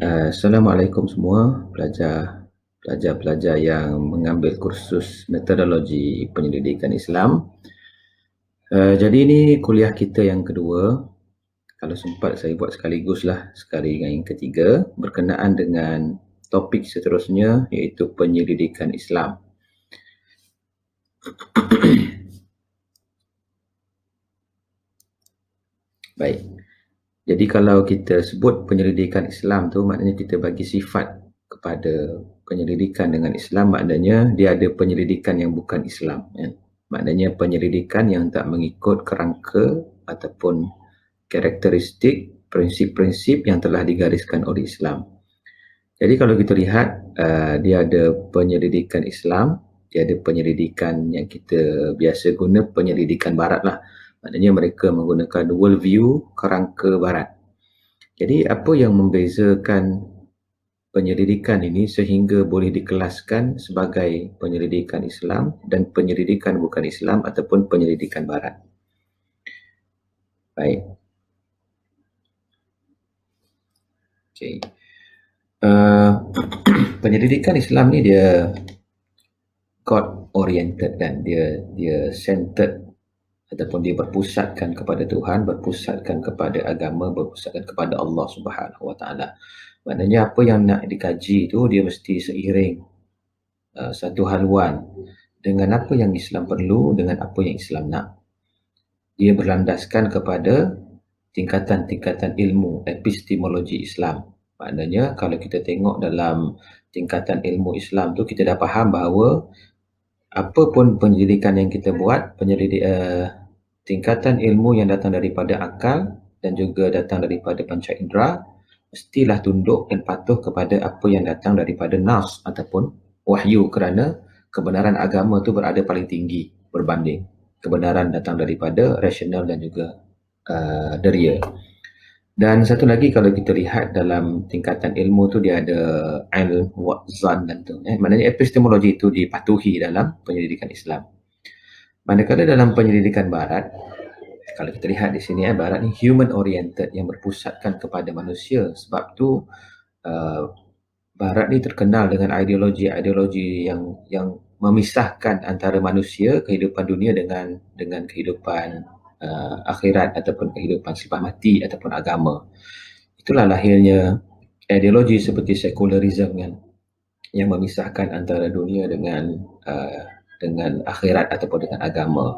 Assalamualaikum semua pelajar-pelajar yang mengambil kursus metodologi penyelidikan Islam. Jadi ini kuliah kita yang kedua. Kalau sempat saya buat sekaligus lah, sekali dengan yang ketiga, berkenaan dengan topik seterusnya iaitu penyelidikan Islam. Baik. Jadi kalau kita sebut penyelidikan Islam tu, maknanya kita bagi sifat kepada penyelidikan dengan Islam, maknanya dia ada penyelidikan yang bukan Islam. Maknanya penyelidikan yang tak mengikut kerangka ataupun karakteristik prinsip-prinsip yang telah digariskan oleh Islam. Jadi kalau kita lihat, dia ada penyelidikan Islam, dia ada penyelidikan yang kita biasa guna, penyelidikan Barat lah. Maknanya mereka menggunakan world view kerangka Barat. Jadi apa yang membezakan penyelidikan ini sehingga boleh dikelaskan sebagai penyelidikan Islam dan penyelidikan bukan Islam ataupun penyelidikan Barat? Baik. Okay. Penyelidikan Islam ni dia God oriented kan, dia centered ataupun dia berpusatkan kepada Tuhan, berpusatkan kepada agama, berpusatkan kepada Allah Subhanahu Wa Taala. Maknanya apa yang nak dikaji tu dia mesti seiring satu haluan dengan apa yang Islam perlu, dengan apa yang Islam nak. Dia berlandaskan kepada tingkatan-tingkatan ilmu epistemologi Islam. Maknanya kalau kita tengok dalam tingkatan ilmu Islam tu, kita dah faham bahawa apa pun penyelidikan yang kita buat, tingkatan ilmu yang datang daripada akal dan juga datang daripada panca indera, mestilah tunduk dan patuh kepada apa yang datang daripada nas ataupun wahyu, kerana kebenaran agama tu berada paling tinggi berbanding kebenaran datang daripada rasional dan juga deria. Dan satu lagi, kalau kita lihat dalam tingkatan ilmu tu, dia ada ilm, wa'zan dan tu. Maknanya epistemologi itu dipatuhi dalam penyelidikan Islam. Manakala dalam penyelidikan Barat, kalau kita lihat di sini, Barat ni human oriented, yang berpusatkan kepada manusia. Sebab tu Barat ni terkenal dengan ideologi yang memisahkan antara manusia, kehidupan dunia dengan kehidupan akhirat ataupun kehidupan selepas mati ataupun agama. Itulah lahirnya ideologi seperti sekularisme kan, yang memisahkan antara dunia dengan akhirat ataupun dengan agama.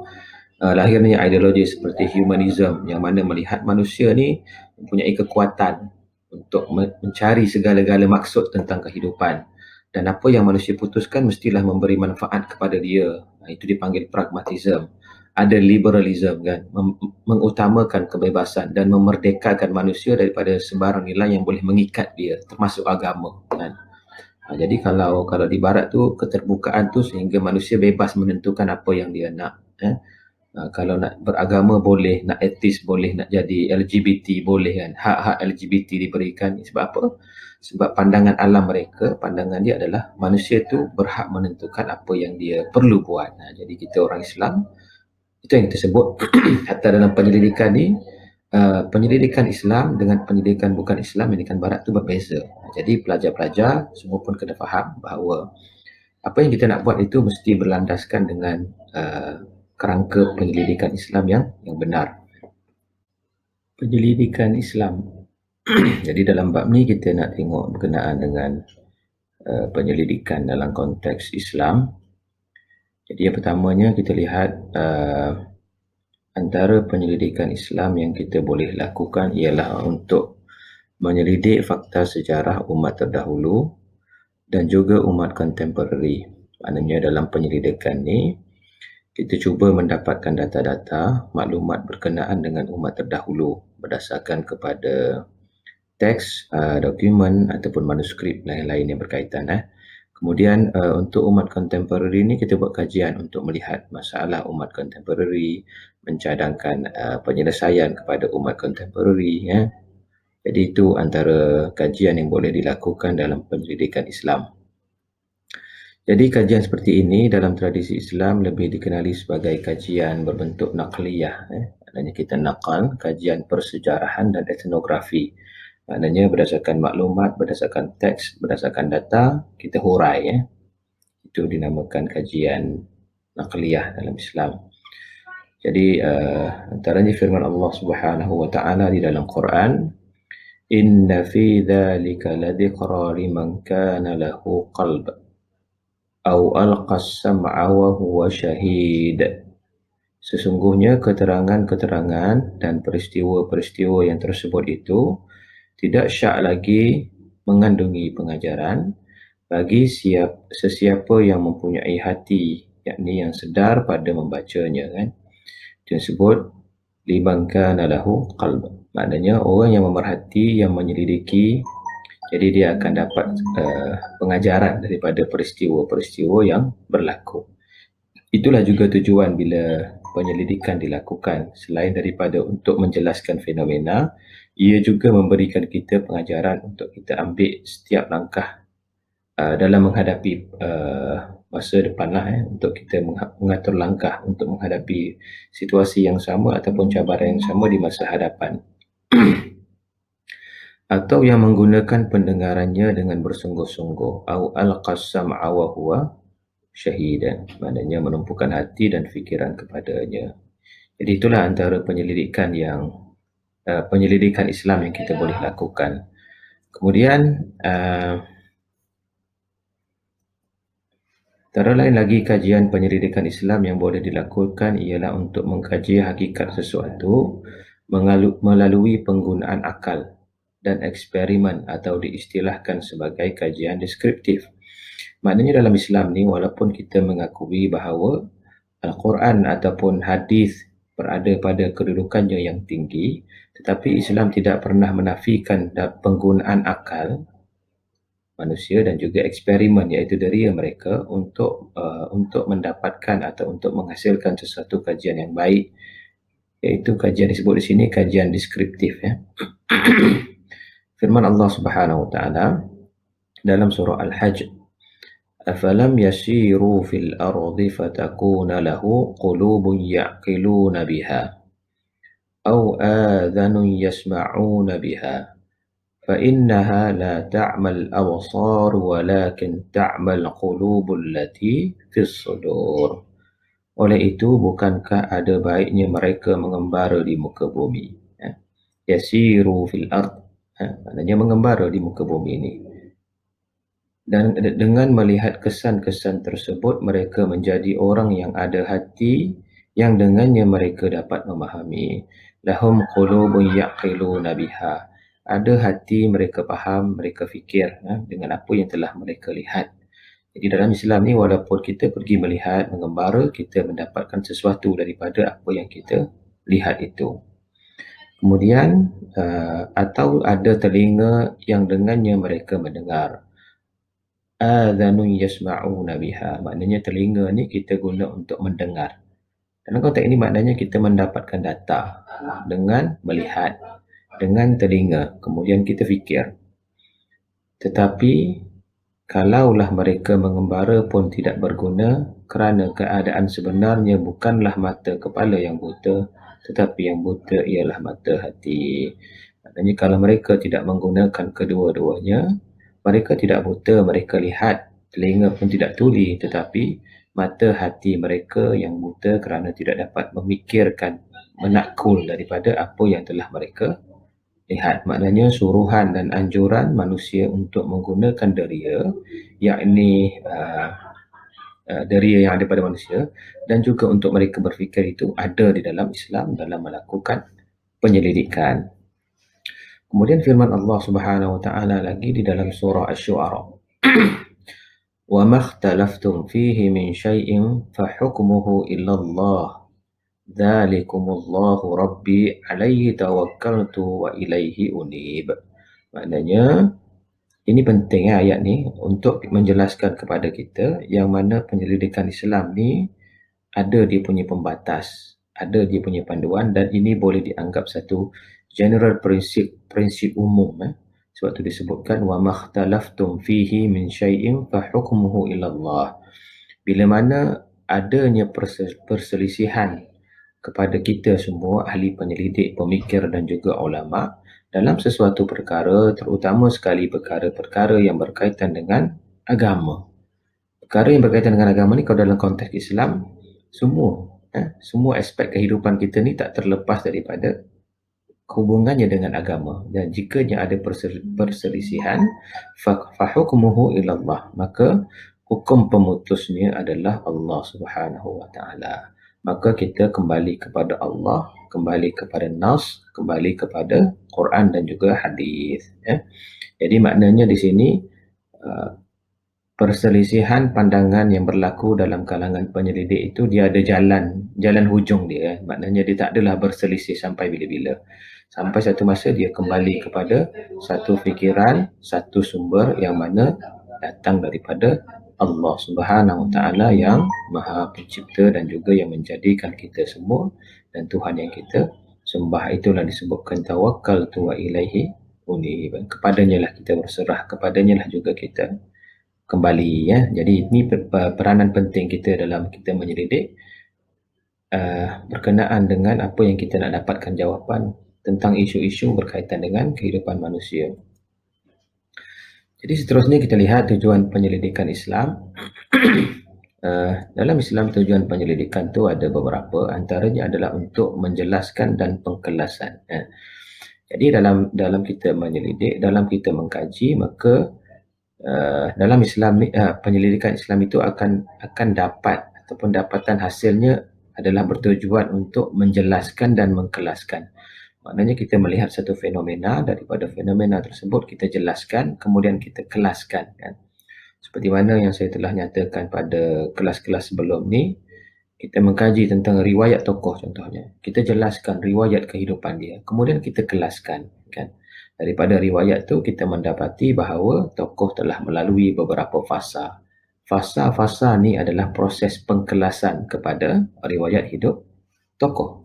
Lahirnya ideologi seperti humanism, yang mana melihat manusia ni mempunyai kekuatan untuk mencari segala-gala maksud tentang kehidupan, dan apa yang manusia putuskan mestilah memberi manfaat kepada dia. Itu dipanggil pragmatism. Ada liberalism kan, mengutamakan kebebasan dan memerdekakan manusia daripada sebarang nilai yang boleh mengikat dia, termasuk agama kan. Jadi kalau di Barat tu, keterbukaan tu sehingga manusia bebas menentukan apa yang dia nak. Kalau nak beragama boleh, nak etis boleh, nak jadi LGBT boleh kan, hak-hak LGBT diberikan. Sebab apa? Sebab pandangan alam mereka, pandangan dia adalah manusia tu berhak menentukan apa yang dia perlu buat. Jadi kita orang Islam, itu yang kita sebut hatta dalam penyelidikan ni, penyelidikan Islam dengan penyelidikan bukan Islam, penyelidikan Barat tu berbeza. Jadi pelajar-pelajar semua pun kena faham bahawa apa yang kita nak buat itu mesti berlandaskan dengan kerangka penyelidikan Islam yang benar. Penyelidikan Islam. Jadi dalam bab ni kita nak tengok berkenaan dengan penyelidikan dalam konteks Islam. Jadi yang pertamanya kita lihat antara penyelidikan Islam yang kita boleh lakukan ialah untuk menyelidik fakta sejarah umat terdahulu dan juga umat kontemporari. Maknanya dalam penyelidikan ni kita cuba mendapatkan data-data, maklumat berkenaan dengan umat terdahulu berdasarkan kepada teks, dokumen ataupun manuskrip lain-lain yang berkaitan. Kemudian untuk umat kontemporari ni kita buat kajian untuk melihat masalah umat kontemporari, mencadangkan penyelesaian kepada umat kontemporari. Jadi itu antara kajian yang boleh dilakukan dalam penyelidikan Islam. Jadi kajian seperti ini dalam tradisi Islam lebih dikenali sebagai kajian berbentuk naqliyah. Maknanya kita nakal kajian persejarahan dan etnografi Maknanya berdasarkan maklumat, berdasarkan teks, berdasarkan data, kita hurai ya. Itu dinamakan kajian naqliyah dalam Islam. Jadi antaranya firman Allah Subhanahu wa taala di dalam Quran, "Inna fi dzalika ladzikra liman kana lahu qalb aw alqa as-sam'a wa huwa syahid." Sesungguhnya keterangan-keterangan dan peristiwa-peristiwa yang tersebut itu tidak syak lagi mengandungi pengajaran bagi sesiapa yang mempunyai hati, yakni yang sedar pada membacanya kan. Itu disebut liman kana lahu qalb. Maknanya orang yang memerhati, yang menyelidiki, jadi dia akan dapat pengajaran daripada peristiwa-peristiwa yang berlaku. Itulah juga tujuan bila penyelidikan dilakukan. Selain daripada untuk menjelaskan fenomena, ia juga memberikan kita pengajaran untuk kita ambil setiap langkah dalam menghadapi masa depan lah untuk kita mengatur langkah untuk menghadapi situasi yang sama ataupun cabaran yang sama di masa hadapan. Atau yang menggunakan pendengarannya dengan bersungguh-sungguh, au alqas sam'a wa huwa syahidan, maknanya menumpukan hati dan fikiran kepadanya. Jadi itulah antara penyelidikan Islam yang kita boleh lakukan. Kemudian antara lain lagi kajian penyelidikan Islam yang boleh dilakukan ialah untuk mengkaji hakikat sesuatu melalui penggunaan akal dan eksperimen atau diistilahkan sebagai kajian deskriptif. Maknanya dalam Islam ni, walaupun kita mengakui bahawa Al-Quran ataupun hadis berada pada kedudukannya yang tinggi, tetapi Islam tidak pernah menafikan penggunaan akal manusia dan juga eksperimen, iaitu deria mereka untuk mendapatkan atau untuk menghasilkan sesuatu kajian yang baik, iaitu kajian disebut di sini kajian deskriptif ya. Firman Allah Subhanahu wa taala dalam surah Al-Hajj, "Afalam yasiru fil ardi fatakuna lahu qulubun ya'qiluna biha aw adhanun yasma'una biha فإنها لا تعمى الأبصار ولكن تعمى القلوب التي في الصدور." Oleh itu, bukankah ada baiknya mereka mengembara di muka bumi? Yasiru fil ard, maknanya mengembara di muka bumi ini. Dan dengan melihat kesan-kesan tersebut, mereka menjadi orang yang ada hati yang dengannya mereka dapat memahami. Lahum qulubun ya'qiluna biha. Ada hati mereka faham, mereka fikir dengan apa yang telah mereka lihat. Jadi dalam Islam ni, walaupun kita pergi melihat, mengembara, kita mendapatkan sesuatu daripada apa yang kita lihat itu. Kemudian atau ada telinga yang dengannya mereka mendengar. Adhanun yasma'una biha, maknanya telinga ni kita guna untuk mendengar. Dalam konteks ini maknanya kita mendapatkan data dengan melihat, dengan telinga, kemudian kita fikir. Tetapi kalaulah mereka mengembara pun tidak berguna, kerana keadaan sebenarnya bukanlah mata kepala yang buta, tetapi yang buta ialah mata hati. Maknanya kalau mereka tidak menggunakan kedua-duanya, mereka tidak buta, mereka lihat, telinga pun tidak tuli, tetapi mata hati mereka yang buta kerana tidak dapat memikirkan, menakul daripada apa yang telah mereka lihat. Maknanya suruhan dan anjuran manusia untuk menggunakan deria, yakni deria yang ada pada manusia, dan juga untuk mereka berfikir, itu ada di dalam Islam dalam melakukan penyelidikan. Kemudian firman Allah Subhanahu wa taala lagi di dalam surah Asy-Syu'ara, "Wa makhtalaftum fihi min syai'in fa hukmuhu illa Allah. Dzalikumullahu rabbi alaihi tawakkaltu wa ilaihi unib." Maknanya ini penting ayat ni untuk menjelaskan kepada kita yang mana penyelidikan Islam ni ada dia punya pembatas, ada dia punya panduan, dan ini boleh dianggap satu general prinsip umum. Sebab tu disebutkan wa makhtalaftum fihi min syai'in fa hukmuhu ila Allah. Bila mana adanya perselisihan kepada kita semua ahli penyelidik, pemikir dan juga ulama dalam sesuatu perkara, terutama sekali perkara-perkara yang berkaitan dengan agama. Perkara yang berkaitan dengan agama ni kalau dalam konteks Islam, semua aspek kehidupan kita ni tak terlepas daripada hubungannya dengan agama. Dan jikanya ada perselisihan, fahukmuhu ilallah, maka hukum pemutusnya adalah Allah Subhanahu wa taala. Maka kita kembali kepada Allah, kembali kepada nas, kembali kepada Quran dan juga hadis, ya. Jadi maknanya di sini perselisihan pandangan yang berlaku dalam kalangan penyelidik itu dia ada jalan hujung dia, maknanya dia tak adalah berselisih sampai bila-bila. Sampai satu masa dia kembali kepada satu fikiran, satu sumber yang mana datang daripada Allah Subhanahu Wa Taala yang Maha Pencipta dan juga yang menjadikan kita semua dan Tuhan yang kita sembah. Itulah disebutkan tawakkaltu wa ilaihi unib. Kepadanya lah kita berserah, kepadanya lah juga kita kembali, ya. Jadi ini peranan penting kita dalam kita menyelidik berkenaan dengan apa yang kita nak dapatkan jawapan tentang isu-isu berkaitan dengan kehidupan manusia. Jadi seterusnya kita lihat tujuan penyelidikan Islam. Dalam Islam tujuan penyelidikan tu ada beberapa, antaranya adalah untuk menjelaskan dan pengkelasan. Jadi dalam kita menyelidik, dalam kita mengkaji, maka dalam Islam penyelidikan Islam itu akan dapat ataupun dapatan hasilnya adalah bertujuan untuk menjelaskan dan mengkelaskan. Maknanya kita melihat satu fenomena, daripada fenomena tersebut kita jelaskan, kemudian kita kelaskan, kan. Seperti mana yang saya telah nyatakan pada kelas-kelas sebelum ni, kita mengkaji tentang riwayat tokoh contohnya. Kita jelaskan riwayat kehidupan dia, kemudian kita kelaskan, kan. Daripada riwayat tu kita mendapati bahawa tokoh telah melalui beberapa fasa. Fasa-fasa ni adalah proses pengkelasan kepada riwayat hidup tokoh.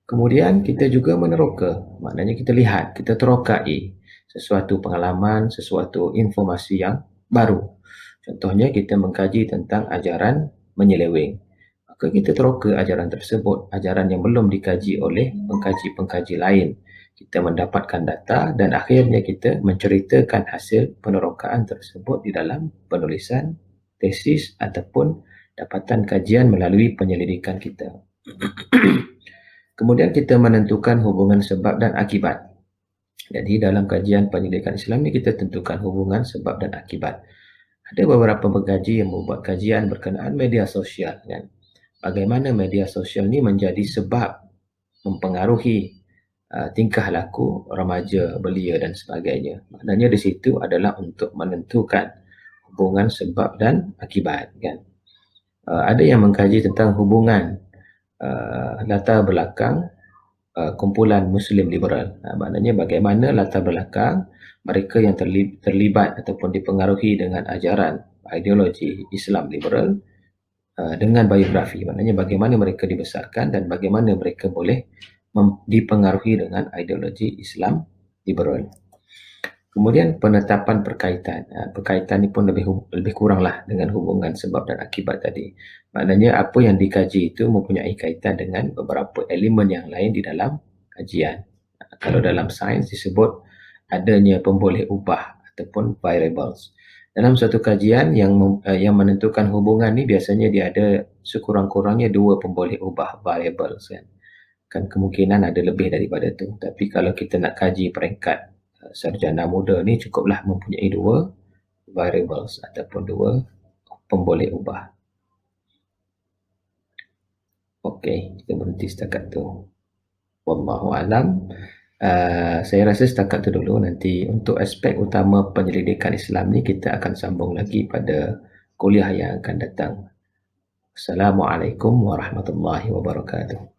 Kemudian kita juga meneroka, maknanya kita lihat, kita terokai sesuatu pengalaman, sesuatu informasi yang baru. Contohnya kita mengkaji tentang ajaran menyeleweng. Maka kita teroka ajaran tersebut, ajaran yang belum dikaji oleh pengkaji-pengkaji lain. Kita mendapatkan data dan akhirnya kita menceritakan hasil penerokaan tersebut di dalam penulisan tesis ataupun dapatan kajian melalui penyelidikan kita. Kemudian kita menentukan hubungan sebab dan akibat. Jadi dalam kajian penyelidikan Islam ni kita tentukan hubungan sebab dan akibat. Ada beberapa pengkaji yang membuat kajian berkenaan media sosial, kan. Bagaimana media sosial ni menjadi sebab mempengaruhi tingkah laku remaja, belia dan sebagainya. Maknanya di situ adalah untuk menentukan hubungan sebab dan akibat, kan. Ada yang mengkaji tentang hubungan latar belakang kumpulan Muslim liberal. Maknanya bagaimana latar belakang mereka yang terlibat ataupun dipengaruhi dengan ajaran ideologi Islam liberal dengan biografi. Maknanya bagaimana mereka dibesarkan dan bagaimana mereka boleh dipengaruhi dengan ideologi Islam liberal. Kemudian penetapan perkaitan. Perkaitan ni pun lebih kuranglah dengan hubungan sebab dan akibat tadi. Maknanya apa yang dikaji itu mempunyai kaitan dengan beberapa elemen yang lain di dalam kajian. Kalau dalam sains disebut adanya pemboleh ubah ataupun variables. Dalam suatu kajian yang menentukan hubungan ni biasanya dia ada sekurang-kurangnya 2 pemboleh ubah variables, kan kemungkinan ada lebih daripada tu. Tapi kalau kita nak kaji peringkat sarjana muda ni, cukuplah mempunyai 2 variables ataupun 2 pemboleh ubah. Okey, kita berhenti setakat tu. Wallahu alam. Saya rasa setakat tu dulu. Nanti untuk aspek utama penyelidikan Islam ni kita akan sambung lagi pada kuliah yang akan datang. Assalamualaikum warahmatullahi wabarakatuh.